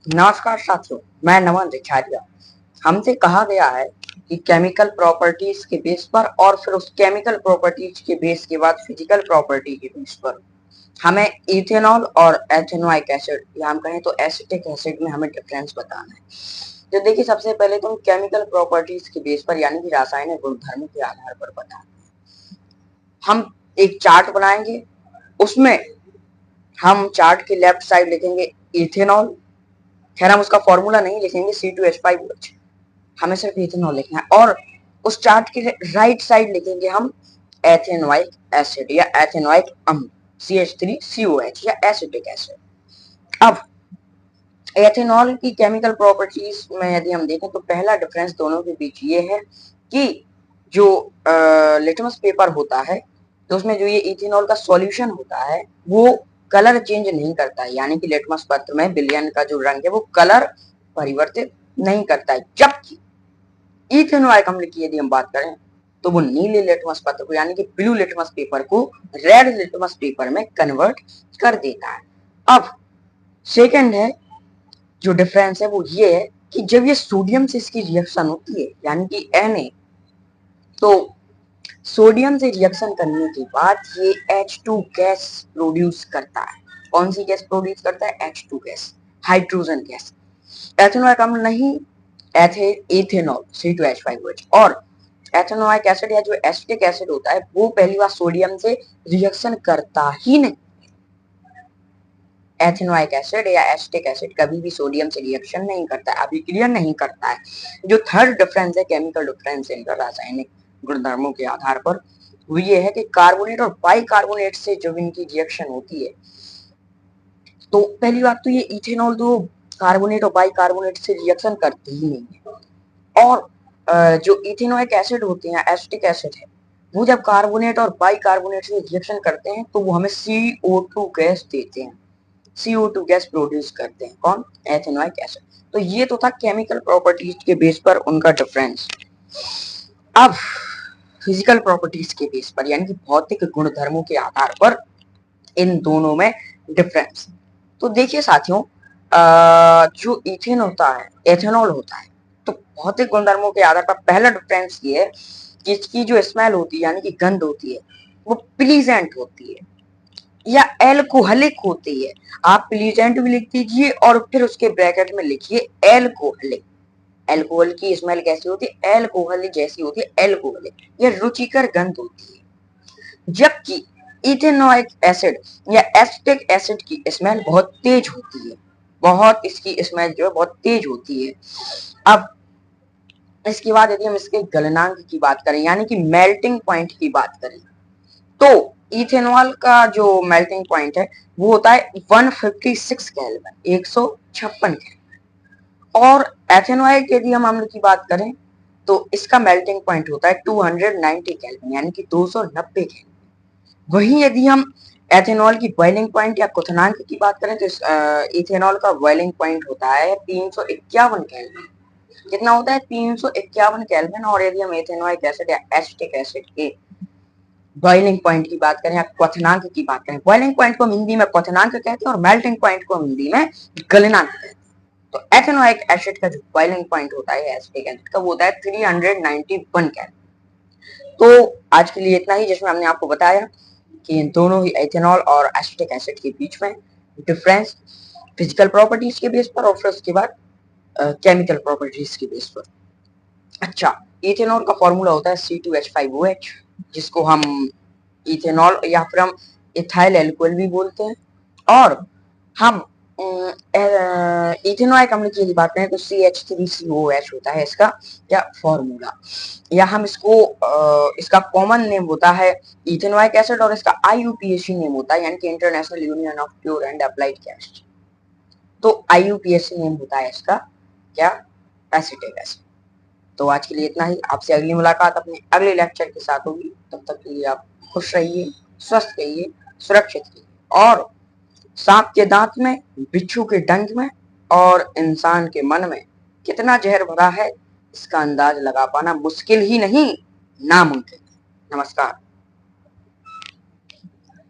नमस्कार साथियों, मैं नमन रिछारिया। हमसे कहा गया है कि केमिकल प्रॉपर्टीज के बेस पर और फिर उस केमिकल प्रॉपर्टीज के बेस के बाद फिजिकल प्रॉपर्टी के बेस पर हमें इथेनॉल और एथेनोइक एसिड या हम कहें तो एसिटिक एसिड में हमें डिफरेंस बताना है। तो देखिए, सबसे पहले तो हम केमिकल प्रॉपर्टीज के बेस पर यानी कि रासायनिक गुणधर्मों के आधार पर बताएं। हम एक चार्ट बनाएंगे, उसमें हम चार्ट के लेफ्ट साइड लिखेंगे इथेनॉल। खैर, हम उसका फॉर्मूला नहीं लिखेंगे C2H5OH, हमें सिर्फ इथेनॉल लिखना है। और उस चार्ट के राइट साइड लिखेंगे हम एथेनोइक एसिड या एथेनोइक अम्ल CH3COH या एसिटिक एसिड। अब एथेनॉल की केमिकल प्रॉपर्टीज में यदि हम देखें तो पहला डिफरेंस दोनों के बीच ये है कि जो लिटमस पेपर होता है तो उसमें जो ये इथेनॉल का सॉल्यूशन होता है वो कलर चेंज नहीं करता है, यानी कि लिटमस पत्र में विलयन का जो रंग है वो कलर परिवर्तित नहीं करता है। जबकि इथेनोइक अम्ल की यदि हम बात करें तो वो नीले लिटमस पत्र को यानी कि ब्लू लिटमस पेपर को रेड लिटमस पेपर में कन्वर्ट कर देता है। अब सेकंड है जो डिफरेंस है वो ये है कि जब ये सोडियम से इसकी रिएक्शन होती है यानी कि Na, तो सोडियम से रिएक्शन करने के बाद ये H2 गैस प्रोड्यूस करता है। कौन सी गैस प्रोड्यूस करता है? H2 gas, hydrogen gas. Ethanoic अम्ल नहीं, इथेनॉल C2H5OH। और एथेनोइक एसिड या जो एसिटिक एसिड होता है वो पहली बार सोडियम से रिएक्शन करता ही नहीं। एथेनोइक एसिड या एसिटिक एसिड कभी भी सोडियम से रिएक्शन नहीं करता है, अभिक्रिया नहीं करता है। जो थर्ड डिफरेंस है, केमिकल डिफरेंस इनका रासायनिक गुणधर्मों के आधार पर, वो ये है कि कार्बोनेट और बाइकार्बोनेट से जब इनकी रिएक्शन होती है तो पहली बात तो ये इथेनॉल तो कार्बोनेट और बाइकार्बोनेट से रिएक्शन करते ही नहीं है। और जो इथेनोइक एसिड होते हैं, एसिटिक एसिड है, वो जब कार्बोनेट और बाइकार्बोनेट से रिएक्शन करते हैं तो वो हमें CO2 गैस देते हैं, CO2 गैस प्रोड्यूस करते हैं। कौन? Ethanoic acid. तो ये तो था केमिकल प्रॉपर्टीज के बेस पर उनका डिफरेंस। अब फिजिकल प्रॉपर्टीज के बेस पर यानी कि भौतिक गुणधर्मों के आधार पर इन दोनों में डिफरेंस। तो देखिए साथियों, जो इथेन होता है, एथेनॉल होता है, तो भौतिक गुणधर्मों के आधार पर पहला डिफरेंस ये है कि इसकी जो स्मेल होती है यानी कि गंध होती है वो प्लीजेंट होती है या एल्कोहलिक होती है। आप प्लीजेंट भी लिख दीजिए और फिर उसके ब्रैकेट में लिखिए एल्कोहलिक। एल्कोहल की स्मेल कैसी होती है? एल्कोहल जैसी होती है, एल्कोहलिक। यह रुचिकर गंध होती है। जबकि इथेनोइक एसिड या एसिटिक एसिड की स्मेल बहुत तेज होती है, बहुत इसकी स्मेल जो है बहुत तेज होती है। अब इसके बाद यदि हम इसके गलनांक की बात करें यानी कि मेल्टिंग पॉइंट की बात करें तो इथेनॉल का जो मेल्टिंग पॉइंट है वो होता है 156 केल्विन, 156 केल्विन। और एथेनॉइक यदि हम अम्ल की बात करें तो इसका मेल्टिंग पॉइंट होता है 290 केल्विन यानी कि 290 केल्विन। वहीं यदि हम एथेनॉल की बॉइलिंग पॉइंट या क्वथनांक की बात करें तो इथेनॉल का बॉइलिंग पॉइंट होता है 351 केल्विन। कितना होता है? 351 केल्विन। और यदि हम एथेनोइक एसिड या एसिटिक एसिड के बॉइलिंग पॉइंट की बात करें या क्वथनांक की बात करें, बॉइलिंग पॉइंट को हम हिंदी में क्वथनांक कहते हैं और मेल्टिंग पॉइंट को हम हिंदी में गलनांक कहते हैं। तो एथेनोइक एसिड का जो बॉइलिंग पॉइंट होता है एसिटिक एसिड का वो होता है 391 केल्विन। तो आज के लिए इतना ही, जिसमें हमने आपको बताया कि इन दोनों ही एथेनॉल और एसिटिक एसिड के बीच में डिफरेंस फिजिकल प्रॉपर्टीज के बेस पर और फिर उसके बाद केमिकल प्रॉपर्टीज के बेस पर। अच्छा, इथेनॉल का फॉर्मूला होता है C2H5OH, जिसको हम इथेनॉल या फिर हम इथाइल एल्कोहल भी बोलते हैं। और हम इथेनोइक अम्ल की यदि बात करें तो CH3COH होता है इसका क्या फॉर्मूला, या हम इसको इसका कॉमन नेम होता है इथेनोइक एसिड और इसका IUPAC नेम होता है यानी कि international union of pure and applied chemistry. तो IUPAC नेम होता है इसका क्या? Acetic acid. तो आज के लिए इतना ही। आपसे अगली मुलाकात अपने अगले लेक्चर के साथ होगी। तब तक के लिए आप खुश रहिए, स्वस्थ रहिए, सुरक्षित रहिए। और सांप के दांत में, बिच्छू के डंक में और इंसान के मन में कितना जहर भरा है इसका अंदाज लगा पाना मुश्किल ही नहीं, नामुमकिन। नमस्कार।